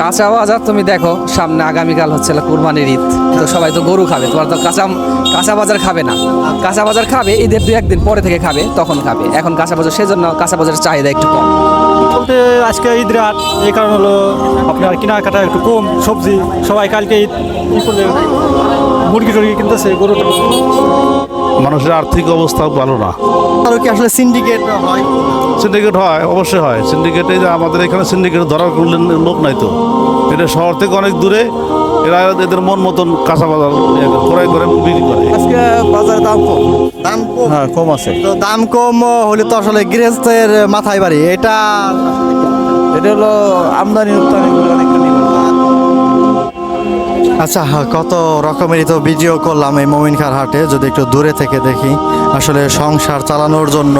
কাঁচা বাজার তুমি দেখো, সামনে আগামীকাল হচ্ছে কুরবানির ঈদ, তো সবাই তো গরু খাবে, তোমার তো কাঁচা বাজার খাবে না। কাঁচা বাজার খাবে ঈদের 2-1 দিন পরে থেকে খাবে, তখন খাবে। এখন কাঁচা বাজার, সেজন্য কাঁচা বাজারের চাহিদা একটু কম। বলতে আজকে ঈদ রাত, এই কারণ হলো আপনার কেনাকাটা একটু কম, সবজি সবাই কালকে ঈদ করলে মুরগি টুরগি কিনতেছে, গরু মানুষের আর্থিক অবস্থা ভালো না। আরও কি আসলে সিন্ডিকেট হয়? সিন্ডিকেট হয়, অবশ্যই হয়। সিন্ডিকেটে যে আমাদের এখানে সিন্ডিকেট ধরার কোনো লোক নাই তো, এটা শহর থেকে অনেক দূরে। এরা এদের মন মতন কাঁচা বাজার ক্রয় করে বিক্রি করে। আজকে বাজারে দাম কম। দাম কম? হ্যাঁ, কম আছে। তো দাম কম হলে তো আসলে গৃহস্থের মাথায় বাড়ি। এটা হলো আমদানি রপ্তানি অনেকটা নির্ভর। আচ্ছা, কত রকমেরই তো ভিডিও করলাম এই মমিনখার হাটে। যদি একটু দূরে থেকে দেখি, আসলে সংসার চালানোর জন্য,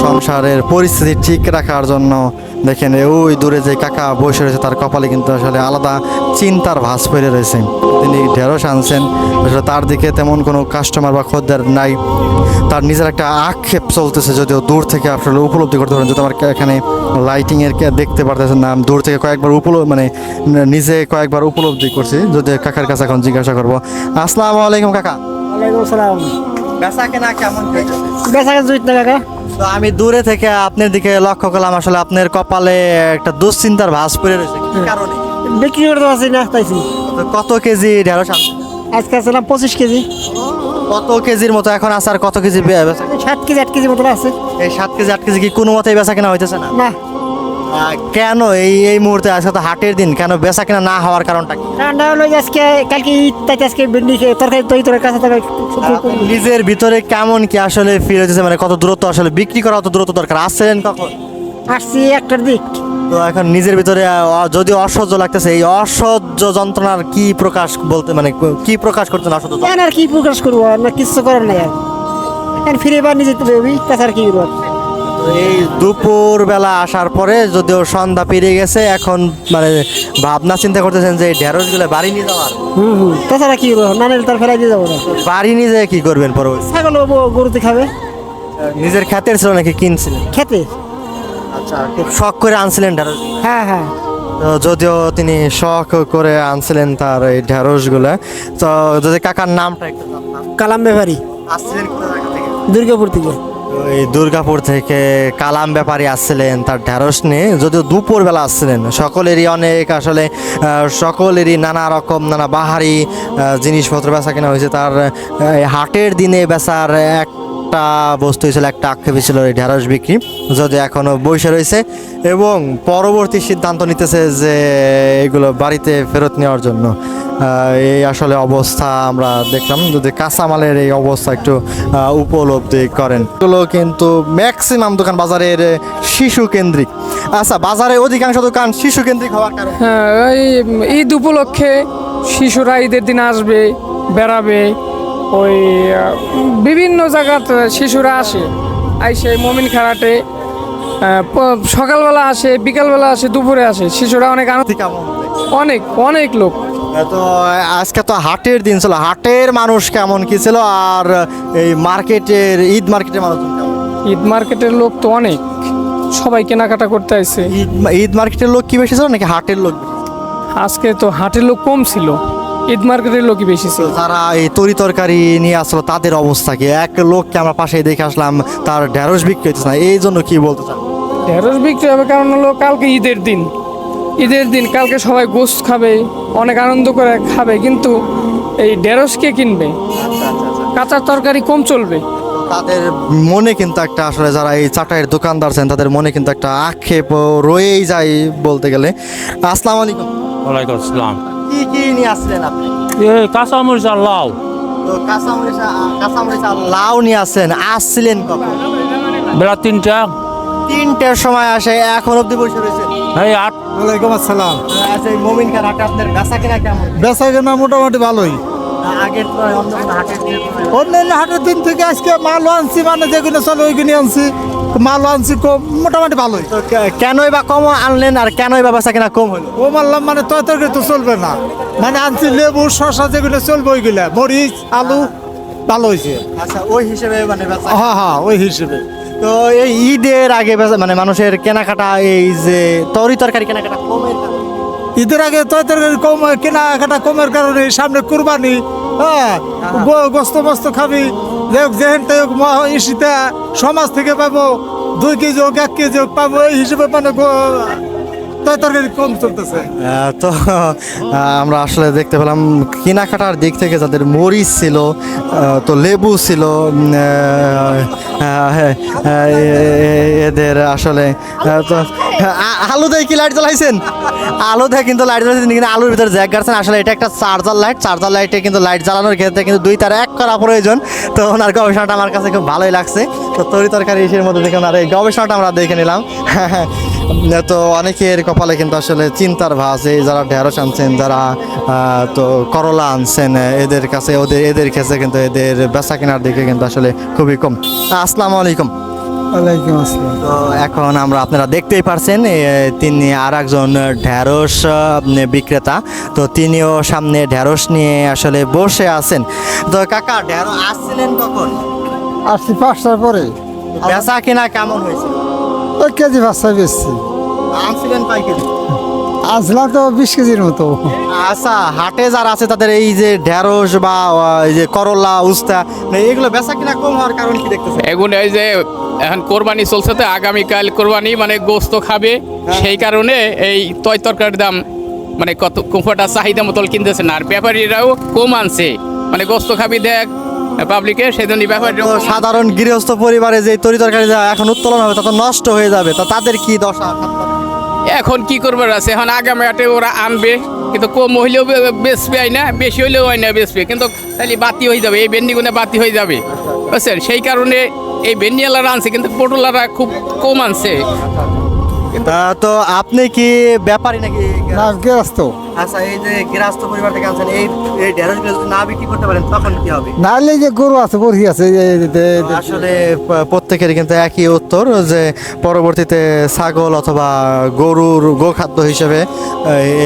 সংসারের পরিস্থিতি ঠিক রাখার জন্য দেখেন ওই দূরে যে কাকা বসে রয়েছে, তার কপালে কিন্তু আসলে আলাদা চিন্তার ভাঁজ পড়ে রয়েছে। তিনি ঢেঁড়স আনছেন, আসলে তার দিকে তেমন কোনো কাস্টমার বা খদ্দের নাই। তার নিজের একটা আক্ষেপ চলতেছে, যদিও দূর থেকে আসলে উপলব্ধি করতে পারেন। যদি আমার এখানে লাইটিংয়ের দেখতে পারতেছেন না, দূর থেকে কয়েকবার নিজে কয়েকবার উপলব্ধি করছি। যদি কাকার কাছে এখন জিজ্ঞাসা করবো। আসসালামু আলাইকুম কাকা। ওয়ালাইকুম আসসালাম। বেচা কেনা কেমন? বেচা কেনা জুইত না কাকা? তো আমি দূরে থেকে আপনার দিকে লক্ষ্য করলাম, আসলে আপনার কপালে একটা দুশ্চিন্তার ভাঁজ পড়ে রয়েছে। কি কারণে? বিক্রি করতে পারছি না, তাইছি। তো কত কেজি ঢেঁড়স আনছেন? আজকে আসলাম 25 কেজি। কত কেজির মতো এখন আছে, আর কত কেজি বেচা? 7 কেজি 8 কেজি মতো আছে। এই 7 কেজি 8 কেজি কি কোনো মতেই বেচা কেনা হইতেছে না? না, কেন এই মুহূর্তে? আজকে তো হাটের দিন, কেন বেচা কেনা না হওয়ার কারণটা কি? ঠান্ডা হলো যে আজকে, কালকে ঈদ, তাই আজকে ভেন্ডি তরকারি তোর কাছে তরকারি। নিজের ভিতরে কেমন কি আসলে ফিল হচ্ছে? মানে কত দূরত্ব আসলে বিক্রি করা, অত দূরত্ব দরকার। আসছেন কখন? আসছি 1টার দিক। তো এখন নিজের ভিতরে যদি অসহ্য লাগতেছে, এই অসহ্য যন্ত্রণার কি প্রকাশ বলতে, মানে কি প্রকাশ করতেন অসহ্য? কেন আর কি প্রকাশ করবো, না কিছু করার নাই। আর এখন ফিরে বার নিজে তুলে তাছাড়া কি করবো? এই দুপুর বেলা আসার পরে যদিও সন্ধ্যা পেরিয়ে গেছে, এখন মানে ভাবনা চিন্তা করতেছেন যে ঢেঁড়স গুলো বাড়ি নিয়ে যাওয়ার। তাছাড়া কি করবো, না নিলে তার ফেলাই দিয়ে যাবো না। বাড়ি নিয়ে যেয়ে কি করবেন পরবর্তী? ছাগল গরুতে খাবে। নিজের ক্ষেতের ছিল নাকি কিনছিলেন? খেতে। আচ্ছা, খুব শখ করে আনছিলেন ঢেঁড়স? হ্যাঁ হ্যাঁ। তো যদিও তিনি শখ করে আনছিলেন তার এই ঢেঁড়স গুলা, তো যদি কাকার নামটা একটু জানতাম। কালাম ব্যাপারী, আসছিলেন কোথা জায়গা থেকে? দুর্গাপুর থেকে। এই দুর্গাপুর থেকে কালাম ব্যাপারী আসছিলেন তার ঢেঁড়স নিয়ে, যদিও দুপুর বেলা আসছিলেন। সকলেরই অনেক আসলে সকলেরই নানা রকম নানা বাহারি জিনিসপত্র বেচা কেনা হয়েছে। তার এই হাটের দিনে বেচার একটা বস্তু ছিল, একটা আক্ষেপই ছিল এই ঢেঁড়স বিক্রি, যদি এখনও বসে রয়েছে এবং পরবর্তী সিদ্ধান্ত নিতেছে যে এগুলো বাড়িতে ফেরত নেওয়ার জন্য। এই আসলে অবস্থা আমরা দেখলাম। যদি কাঁচামালের এই অবস্থা একটু উপলব্ধি করেন, এগুলো কিন্তু ম্যাক্সিমাম দোকান বাজারের শিশু কেন্দ্রিক। আচ্ছা, বাজারে অধিকাংশ দোকান শিশু কেন্দ্রিক হওয়ার কারণ? হ্যাঁ, ওই ঈদ উপলক্ষে শিশুরা ঈদের দিন আসবে, বেড়াবে। ওই বিভিন্ন জায়গাতে শিশুরা আসে, আইসে মমিনখার হাটে সকালবেলা আসে, বিকালবেলা আসে, দুপুরে আসে। শিশুরা অনেক আনন্দ, কেমন? অনেক অনেক লোক। তো আজকে তো হাটের দিন ছিল, হাটের মানুষ কেমন কি ছিল? আর এই মার্কেটের, ঈদ মার্কেটের মানুষ কেমন? ঈদ মার্কেটের লোক তো অনেক, সবাই কেনাকাটা করতে আসছে। ঈদ মার্কেটের লোক কি বেশি ছিল নাকি হাটের লোক? আজকে তো হাটের লোক কম ছিল, ঈদ মার্কেটের লোকই বেশি ছিল। যারা এই তরি তরকারি নিয়ে আসলো তাদের অবস্থা কি? এক লোককে আমরা পাশে দেখে আসলাম, তার ঢেঁড়স বিক্রি হচ্ছে না, এই জন্য কি বলতে চান? ঢেঁড়স বিক্রি হবে কারণ হলো কালকে ঈদের দিন। ঈদের দিন কালকে সবাই গোশত খাবে, অনেক আনন্দ করে খাবে, কিন্তু এই ঢেঁড়স কে কিনবে? কাঁচা তরকারি কম চলবে। তাদের মনে কিন্তু একটা, আসলে যারা এই চাটাইয়ের দোকানদার আছেন তাদের মনে কিন্তু একটা আক্ষেপ রয়েই যায় বলতে গেলে। আসসালামু আলাইকুম। ওয়ালাইকুম আসসালাম। কি কি নিয়ে আসলেন আপনি? কাঁচামরিচ আর লাউ। তো কাঁচামরিচ আর লাউ নিয়ে আসছিলেন কখন? বেলা 3টা। 3টার সময় আসে, এখন অব্দি বসে রয়েছে। এই 8। ওয়ালাইকুম আসসালাম। আচ্ছা, এই মমিনখার হাটে আপনার বেচা কেনা কেমন? বেচা কেনা মোটামুটি ভালোই। আগের তুলনায় অন্য কোনো হাটের দিনের তুলনায়? অন্যান্য হাটের দিন থেকে আজকে মালও আনছি, মানে যেগুলো চলে ওইগুলি আনছি, মালও আনছি কম, মোটামুটি ভালোই। তো কেনই বা কম আনলেন, আর কেনই বা বেচা কেনা কম হলো? ও মারলাম মানে তরকারি তো চলবে না, মানে আনছি লেবু শসা যেগুলো চলবে ওইগুলা, মরিচ আলু, ভালো হয়েছে। আচ্ছা, ওই হিসেবে মানে বেচা। হ্যাঁ হ্যাঁ, ওই হিসেবে। তো এই ঈদের আগে মানে মানুষের কেনাকাটা, এই যে তরি তরকারি কেনাকাটা কমের কারণ? ঈদের আগে তরকারি কম কেনাকাটা কমের কারণে সামনে কুরবানি, হ্যাঁ গোস্ত মস্ত খাবি, যেহেন ইসিতে সমাজ থেকে পাবো 2 কেজি হোক 1 কেজি হোক পাবো, এই হিসেবে মানে তরকারি কম চলতেছে। তো আমরা আসলে দেখতে পেলাম কেনাকাটার দিক থেকে যাদের মরিচ ছিল, তো লেবু ছিল, এদের আসলে তো আলু দেয় কি লাইট জ্বালাইছেন? আলু দেয় কিন্তু লাইট জ্বালাইছেন, কিন্তু আলুর ভিতরে জ্যাক গাড়ছেন। আসলে এটা একটা চার্জার লাইটে কিন্তু লাইট জ্বালানোর ক্ষেত্রে কিন্তু 2 তার 1 করা প্রয়োজন। তো ওনার গবেষণাটা আমার কাছে খুব ভালোই লাগছে। তো তরি-তরকারি ইসের মধ্যে দেখে ওনার এই গবেষণাটা আমরা দেখে নিলাম। তো অনেকের কপালে কিন্তু আসলে চিন্তার ভাঁজ, এই যারা ঢেঁড়স আনছেন, যারা তো করলা আনছেন, এদের কাছে এদের কাছে কিন্তু এদের বেচা কেনার দিকে কিন্তু আসলে খুবই কম। আসসালামু আলাইকুম। ওয়ালাইকুম আসসালাম। তো এখন আমরা আপনারা দেখতেই পারছেন তিনি আর একজন ঢেঁড়স বিক্রেতা, তো তিনিও সামনে ঢেঁড়স নিয়ে আসলে বসে আছেন। তো কাকা, ঢেঁড়স আসছিলেন কখন? আসছি 5টার পরে। বেচা কেনা কেমন হয়েছে? 1 কেজি 5 বেশি আনছিলেন পাইকারি? আসলাম তো 20 কেজির মতো। আচ্ছা, হাটে যারা আছে তাদের এই যে ঢেঁড়স বা এই যে করলা, উস্তা, এগুলো বেচা কিনা কম হওয়ার কারণ কি দেখতেছেন? এখন এই যে এখন কোরবানি চলছে, তো আগামীকাল কোরবানি মানে গোস্ত খাবে, সেই কারণে এই তরকারির দাম মানে কতটা চাহিদা মতো কিনতেছে না, আর ব্যাপারীরাও কম আনছে, মানে গোস্ত খাবি দেখ পাবলিকে, সেই জন্য ব্যাপারী তো সাধারণ গৃহস্থ পরিবারে যে তরি-তরকারি যা এখন উত্তোলন হবে তা তো নষ্ট হয়ে যাবে, তা তাদের কি দশা? এখন কি করবার আছে, এখন আগামী হাটে ওরা আনবে, কিন্তু কম হইলেও বেচবে হয় না, বেশি হইলেও হয় না বেচবে, কিন্তু তাহলে বাতি হয়ে যাবে, এই ভেন্ডিগুলো বাতি হয়ে যাবে, বুঝছেন? সেই কারণে এই ভেন্ডিওয়ালারা আনছে, কিন্তু পটলারা খুব কম আনছে। তো আপনি কি ব্যাপারী নাকি? না গৃহস্থ। আচ্ছা, এই যে গৃহস্থ পরিবার থেকে আনছেন, এই ঢেঁড়সগুলো যদি না বিক্রি করতে পারেন তখন কি হবে? নাহলে যে গরু আছে বড়ি আছে আসলে প্রত্যেকেরই কিন্তু একই উত্তর, যে পরবর্তীতে ছাগল অথবা গরুর গোখাদ্য হিসেবে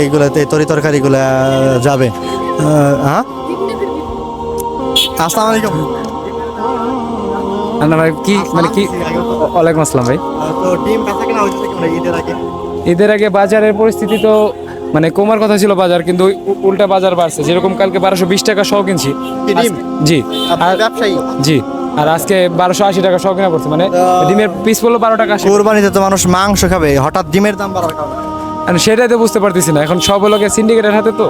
এইগুলোতে তরি-তরকারিগুলো যাবে। হ্যাঁ, আসসালামু আলাইকুম। না ভাই, কি মানে কি? ওয়ালাইকুম আসসালাম ভাই। তো ডিম বেচা কেনা হয়েছে কি ঈদের আগে? ঈদের আগে বাজারের পরিস্থিতি তো মানে কমার কথা ছিল বাজার, কিন্তু উল্টা বাজার বাড়ছে। যেরকম কালকে 1220 টাকা সহ কিনছি। ডিম? জি। আর ব্যবসায়ী? জি। আর আজকে 1280 টাকা সহ কিনা পড়ছে, মানে ডিমের পিস পড়লো 12 টাকা। কোরবানিতে তো মানুষ মাংস খাবে, হঠাৎ ডিমের দাম বাড়ার কারণে সেটাই তো বুঝতে পারতেছি না, এখন সব লোকের সিন্ডিকেটের হাতে তো।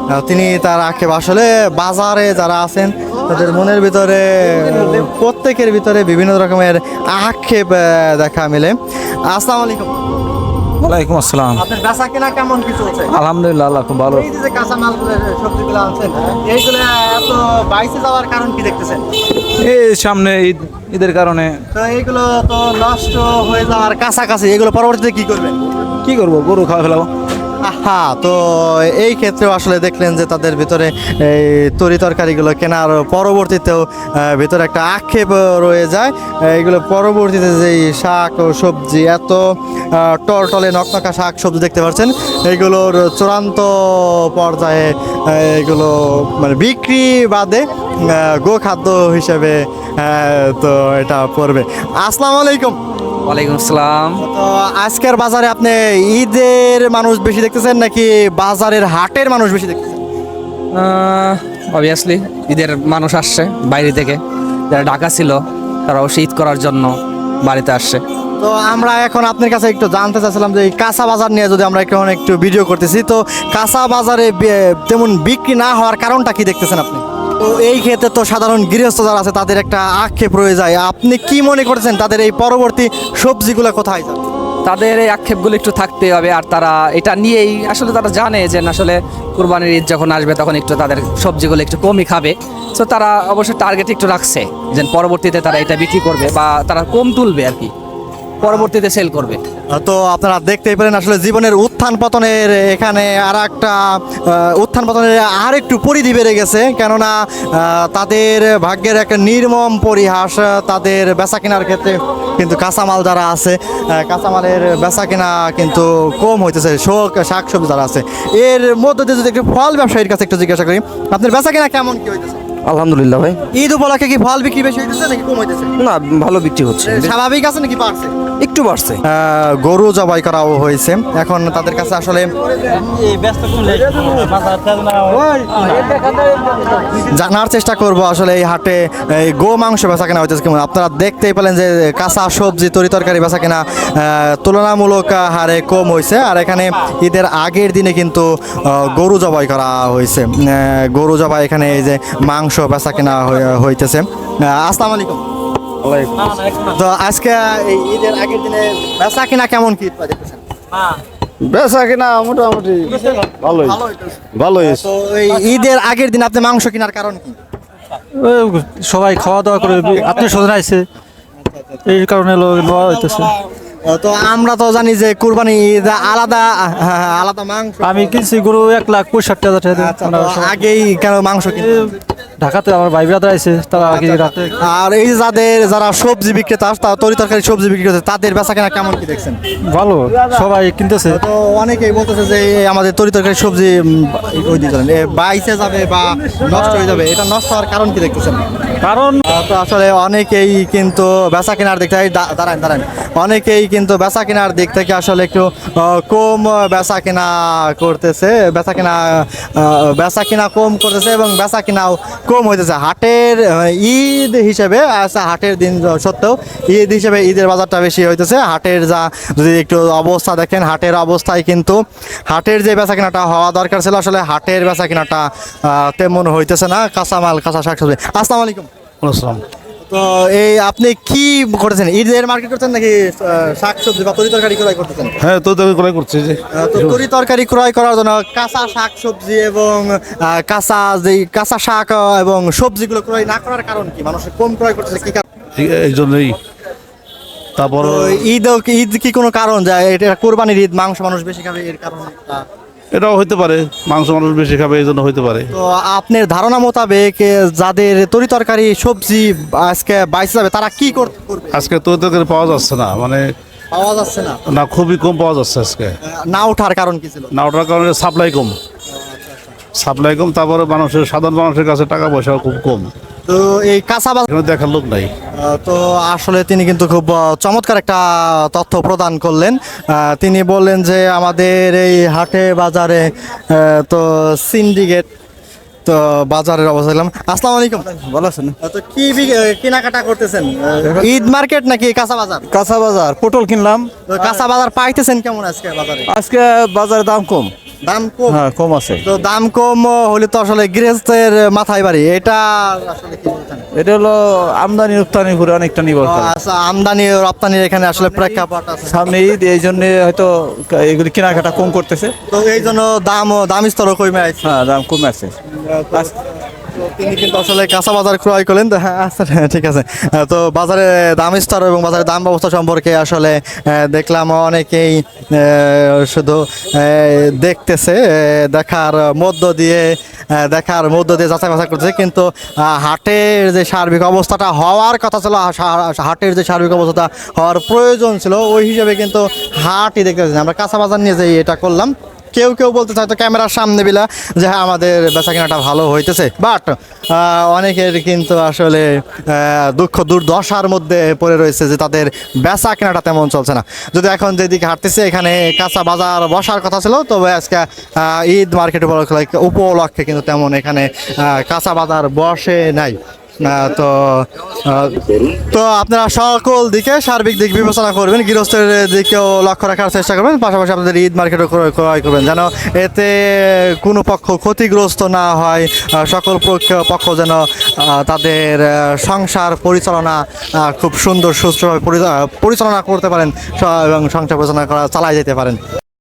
তো তিনি তার আক্ষেপ, আসলে বাজারে যারা আছেন তাদের মনের ভিতরে প্রত্যেকের ভিতরে বিভিন্ন রকমের আক্ষেপ দেখা মিলে। আসসালামু আলাইকুম। ওয়ালাইকুম আসসালাম। আপনার বেচা কেনা কেমন কি চলছে? আলহামদুলিল্লাহ, আল্লাহ খুব ভালো। এই যে কাঁচা মালগুলো, সবজিগুলো আনছেন, এইগুলো এত বাইসে যাওয়ার কারণ কি দেখতেছেন? এই সামনে ঈদের কারণে তো এইগুলো তো নষ্ট হয়ে যাওয়ার কাছাকাছি, এগুলো পরবর্তীতে কি করবেন? কি করবো, গরু খাওয়া ফেলাবো। হ্যাঁ, তো এই ক্ষেত্রেও আসলে দেখলেন যে তাদের ভিতরে এই তরি-তরকারিগুলো কেনার পরবর্তীতেও ভিতরে একটা আক্ষেপ রয়ে যায়। এইগুলো পরবর্তীতে যেই শাক ও সবজি, এত টলটলে নকনকা শাক সবজি দেখতে পাচ্ছেন, এগুলোর চূড়ান্ত পর্যায়ে এগুলো মানে বিক্রি বাদে গোখাদ্য হিসেবে তো এটা পড়বে। আসসালামু আলাইকুম। ওয়ালাইকুম আসসালাম। তো আজকের বাজারে আপনি ঈদের মানুষ বেশি দেখতেছেন নাকি বাজারের হাটের মানুষ বেশি দেখতেছেন? অবভিয়াসলি ঈদের মানুষ আসছে বাইরে থেকে, যারা ঢাকা ছিল তারা অবশ্যই ঈদ করার জন্য বাড়িতে আসছে। তো আমরা এখন আপনার কাছে একটু জানতে চাচ্ছিলাম যে এই কাঁচা বাজার নিয়ে যদি আমরা এখন একটু ভিডিও করতেছি, তো কাঁচা বাজারে তেমন বিক্রি না হওয়ার কারণটা কি দেখতেছেন আপনি? তো এই ক্ষেত্রে তো সাধারণ গৃহস্থ যারা আছে তাদের একটা আক্ষেপ রয়ে যায়। আপনি কি মনে করছেন তাদের এই পরবর্তী সবজিগুলো কোথায় যাবে? তাদের এই আক্ষেপগুলো একটু থাকতে হবে, আর তারা এটা নিয়েই আসলে তারা জানে যে আসলে কুরবানির ঈদ যখন আসবে তখন একটু তাদের সবজিগুলো একটু কমই খাবে। সো তারা অবশ্যই টার্গেট একটু রাখছে যে পরবর্তীতে তারা এটা বিক্রি করবে বা তারা কম তুলবে আর কি, পরবর্তীতে সেল করবে। তো আপনারা দেখতেই পেলেন আসলে জীবনের উত্থান পতনের এখানে আর একটা উত্থান পতনের আর একটু পরিধি বেড়ে গেছে, কেননা তাদের ভাগ্যের একটা নির্মম পরিহাস। তাদের বেচা কেনার ক্ষেত্রে কিন্তু কাঁচামাল যারা আছে, কাঁচামালের বেচা কেনা কিন্তু কম হইতেছে। শাক সবজি যারা আছে, এর মধ্যে দিয়ে যদি একটু ফল ব্যবসায়ীর কাছে একটু জিজ্ঞাসা করি, আপনার বেচা কেনা কেমন কি হইতেছে? আলহামদুলিল্লাহ ভাই। ঈদ উপলক্ষে কি ফল বিক্রি বেশি হইতেছে নাকি কম হইতেছে? না, ভালো বিক্রি হচ্ছে। স্বাভাবিক আছে নাকি বাড়ছে? একটু বাড়ছে। গরু জবাই করাও হয়েছে, এখন তাদের কাছে আসলে জানার চেষ্টা করব আসলে এই হাটে এই গো মাংস বেচা কেনা হইতেছে কেমন। আপনারা দেখতেই পেলেন যে কাঁচা সবজি তরি তরকারি বেচা কেনা তুলনামূলক হারে কম হয়েছে। আর এখানে ঈদের আগের দিনে কিন্তু গরু জবাই করা হয়েছে, গরু জবাই এখানে এই যে মাংস বেচা কেনা হইতেছে। আসসালামু আলাইকুম। তো আজকে এই ঈদের আগের দিনে বেচা কিনা কেমন কি দেখতেছেন? বেচা কিনা মোটামুটি ভালোই ভালোই। তো এই ঈদের আগের দিন আপনি মাংস কেনার কারণ কি? সবাই খাওয়া দাওয়া করে আত্মীয় স্বজন আইছে, এই কারণে লওয়া হইতেছে। তো আমরা তো জানি যে কুরবানি ঈদ আলাদা আলাদা মাংস। আমি কিনছি গরু 1,65,000 টাকা আচ্ছা, তো আগেই কেন মাংস কিনতে? ঢাকাতে আমার ভাই ব্রাদার আইছে, তারা আগে রাতে। আর এই যে যারা সবজি বিক্রেতা, তরি তরকারি সবজি বিক্রি করছে, তাদের বেচা কেনা কেমন কি দেখছেন? ভালো, সবাই কিনতেছে। তো অনেকেই বলতেছে যে এই আমাদের তরি তরকারি সবজি ওই দিয়ে চলেন বাইসে যাবে বা নষ্ট হয়ে যাবে, এটা নষ্ট হওয়ার কারণ কি দেখতেছেন? কারণ তো আসলে অনেকেই কিন্তু বেচা কেনার দিক থেকে দাঁড়ান অনেকেই কিন্তু বেচা কেনার দিক থেকে আসলে একটু কম বেচা কেনা করতেছে, বেচা কেনা কম করতেছে এবং বেচা কেনাও কম হইতেছে। হাটের ঈদ হিসেবে আচ্ছা, হাটের দিন সত্ত্বেও ঈদ হিসেবে ঈদের বাজারটা বেশি হইতেছে। হাটের যদি একটু অবস্থা দেখেন, হাটের অবস্থায় কিন্তু হাটের যে বেচা কেনাটা হওয়া দরকার ছিল, আসলে হাটের বেচা কেনাটা তেমন হইতেছে না। কাঁচামাল, কাঁচা শাকসবজি। আসসালামু আলাইকুম। আসসালাম। তো এই আপনি কি করেছেন, ঈদের মার্কেট করছেন নাকি শাকসবজি বা তরি তরকারি ক্রয় করতেছেন? হ্যাঁ, তো ক্রয় করছি যে। তো তরি তরকারি ক্রয় করার জন্য কাঁচা শাকসবজি এবং কাঁচা শাক এবং সবজিগুলো ক্রয় না করার কারণ কি? মানুষ কম ক্রয় করতেছে কি কারণ? এই জন্যই। তারপর তো ঈদ কি কোনো কারণ যে এটা কোরবানির ঈদ, মাংস মানুষ বেশি খাবে এর কারণ? এটাও হইতে পারে, মাংস মানুষ বেশি খাবে এই জন্য হইতে পারে। তো আপনার ধারণা মোতাবেক যাদের তরি তরকারি সবজি আজকে বাইসে যাবে, তারা কি করবে? আজকে তো পাওয়া যাচ্ছে না, মানে পাওয়া যাচ্ছে না, না খুবই কম পাওয়া যাচ্ছে আজকে। না ওঠার কারণ কি ছিল? না ওঠার কারণে সাপ্লাই কম, সাপ্লাই কম। তারপরে সাধারণ মানুষের কাছে টাকা পয়সা খুব কম। তো এই কাঁচা বাজার এখানে দেখার লোক নাই। তো আসলে তিনি কিন্তু খুব চমৎকার একটা তথ্য প্রদান করলেন। তিনি বললেন যে আমাদের এই হাটে বাজারে তো সিন্ডিকেট তো বাজারের অবস্থা দেখলাম। আসসালামু আলাইকুম। ভালো আছেন? তো কি কেনাকাটা করতেছেন? ঈদ মার্কেট নাকি কাঁচা বাজার? কাঁচা বাজার, পটল কিনলাম। তো কাঁচা বাজার পাইতেছেন কেমন আজকে বাজারে? আজকে বাজারে দাম কম। দাম কম? হ্যাঁ, কম আছে। তো দাম কম হলে তো আসলে গৃহস্থের মাথায় বাড়ি, এটা আসলে কি বলছেন? এটা হলো আমদানি রপ্তানি করে অনেকটা নির্ভর করে। আচ্ছা, আমদানি রপ্তানির এখানে আসলে প্রেক্ষাপট আছে। সামনে ঈদ, এই জন্য হয়তো এগুলি কেনাকাটা কম করতেছে। তো এই জন্য দাম স্তরও কমে আছে। হ্যাঁ, দাম কমে আছে। তিনি কিন্তু আসলে কাঁচা বাজার ক্রয় করলেন। তো হ্যাঁ, আচ্ছা ঠিক আছে। তো বাজারে দাম স্তর এবং বাজারের দাম ব্যবস্থা সম্পর্কে আসলে দেখলাম অনেকেই শুধু দেখতেছে, দেখার মধ্য দিয়ে যাচাই বাছাই করতেছে। কিন্তু হাটের যে সার্বিক অবস্থাটা হওয়ার কথা ছিল, হাটের যে সার্বিক অবস্থাটা হওয়ার প্রয়োজন ছিল, ওই হিসেবে কিন্তু হাটই দেখতে পাচ্ছি। আমরা কাঁচা বাজার নিয়ে যে এটা করলাম, কেউ বলতে চায় তো ক্যামেরার সামনে বিলা যে হ্যাঁ আমাদের বেচা কেনাটা ভালো হইতেছে, বাট অনেকের কিন্তু আসলে দুঃখ দুর্দশার মধ্যে পড়ে রয়েছে যে তাদের বেচা কেনাটা তেমন চলছে না। যদি এখন যেদিকে হাঁটতেছে, এখানে কাঁচা বাজার বসার কথা ছিল, তবে আজকে ঈদ মার্কেট উপলক্ষে কিন্তু তেমন এখানে কাঁচা বাজার বসে নাই। তো আপনারা সকল দিকে সার্বিক দিক বিবেচনা করবেন, গৃহস্থের দিকেও লক্ষ্য রাখার চেষ্টা করবেন, পাশাপাশি আপনাদের ঈদ মার্কেটও ক্রয় করবেন, যেন এতে কোনো পক্ষ ক্ষতিগ্রস্ত না হয়। সকল পক্ষ যেন তাদের সংসার পরিচালনা খুব সুন্দর সুষ্ঠুভাবে পরিচালনা করতে পারেন এবং সংসার পরিচালনা চালাই যেতে পারেন।